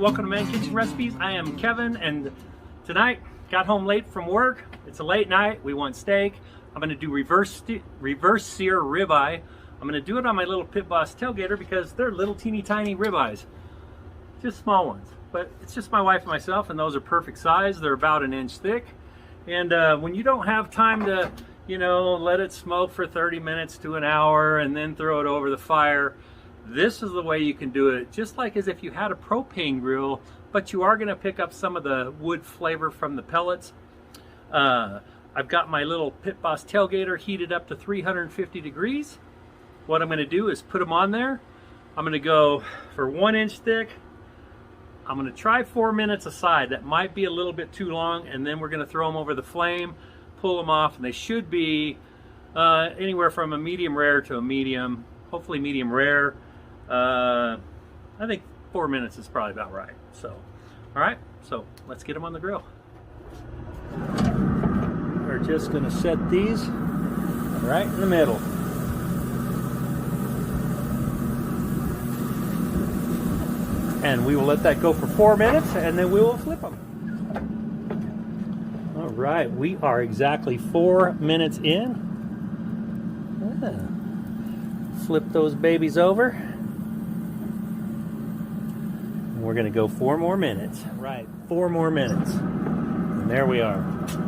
welcome to Man Kitchen Recipes. I am Kevin, and tonight got home late from work. It's a late night. We want steak. I'm going to do reverse sear ribeye. I'm going to do it on my little Pit Boss Tailgater because they're little teeny tiny ribeyes, just small ones. But it's just my wife and myself, and those are perfect size. They're about an inch thick. And when you don't have time to, let it smoke for 30 minutes to an hour and then throw it over the fire, this is the way you can do it, just like as if you had a propane grill, but you are going to pick up some of the wood flavor from the pellets. I've got my little Pit Boss Tailgater heated up to 350 degrees. What I'm going to do is put them on there. I'm going to go for 1 inch thick. I'm going to try 4 minutes aside. That might be a little bit too long, and then we're going to throw them over the flame, pull them off, and they should be anywhere from a medium rare to a medium, hopefully medium rare. I think 4 minutes is probably about right. So, all right, so let's get them on the grill. We're just going to set these right in the middle. And we will let that go for 4 minutes, and then we will flip them. All right, we are exactly 4 minutes in. Flip those babies over. We're going to go 4 more minutes. Right, 4 more minutes. And there we are. So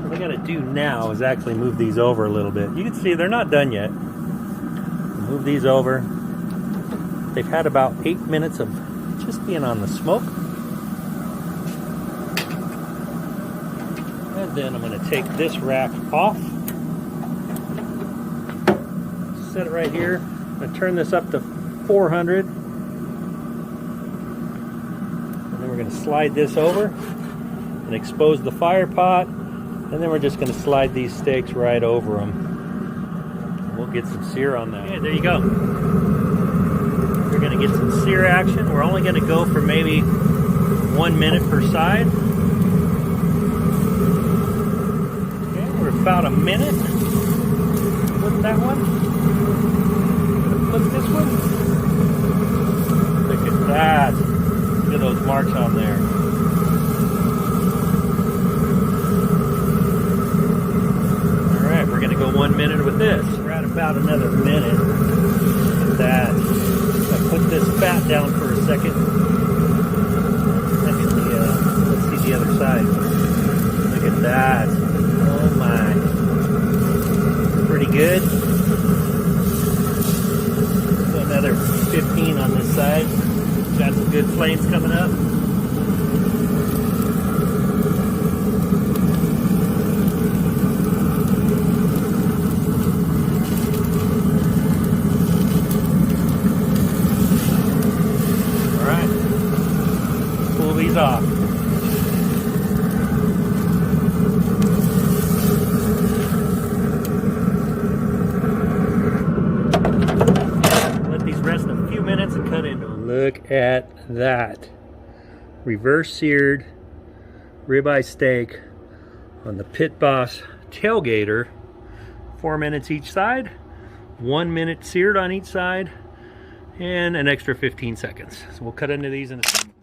what I got to do now is actually move these over a little bit. You can see they're not done yet. Move these over. They've had about 8 minutes of just being on the smoke. And then I'm going to take this rack off. Set it right here. I'm going to turn this up to 400. We're going to slide this over and expose the fire pot, and then we're just going to slide these steaks right over them. We'll get some sear on that. Okay, there you go. We're going to get some sear action. We're only going to go for maybe 1 minute per side. Okay, we're about a minute. Flip that one. Flip this one. Look at that. Look at those marks on there. Alright, we're going to go 1 minute with this. We're at about another minute. Look at that. I'll put this fat down for a second. Actually, let's see the other side. Look at that. Oh my. Pretty good. So another 15 on this side. Got some good flames coming up. All right, pull these off. Let these rest a few minutes and cut into them. Look at that. Reverse seared ribeye steak on the Pit Boss Tailgater. 4 minutes each side. 1 minute seared on each side. And an extra 15 seconds. So we'll cut into these in a second.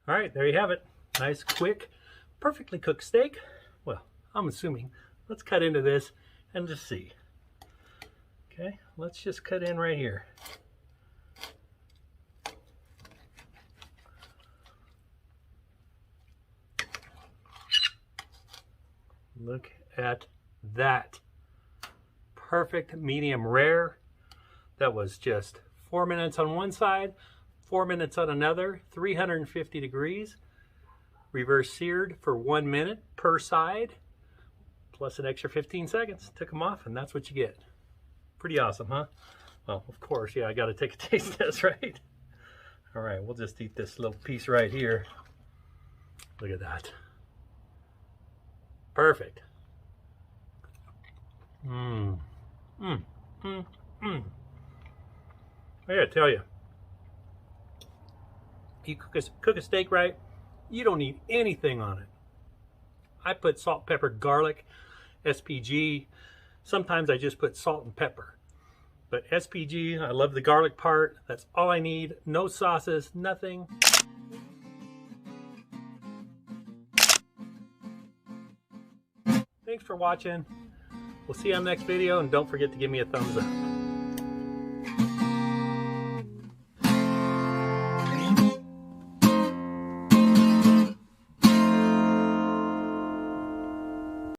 Alright, there you have it. Nice, quick, perfectly cooked steak. Well, I'm assuming. Let's cut into this and just see. Okay, let's just cut in right here. Look at that. Perfect medium rare. That was just 4 minutes on one side, 4 minutes on another, 350 degrees. Reverse seared for 1 minute per side, plus an extra 15 seconds. Took them off, and that's what you get. Pretty awesome, huh? Well, of course, yeah, I got to take a taste test, right? All right, we'll just eat this little piece right here. Look at that. Perfect. I gotta tell you, you cook a steak right, you don't need anything on it. I put salt, pepper, garlic, SPG. Sometimes I just put salt and pepper. But SPG, I love the garlic part. That's all I need. No sauces, nothing. Thanks for watching. We'll see you on the next video, and don't forget to give me a thumbs up.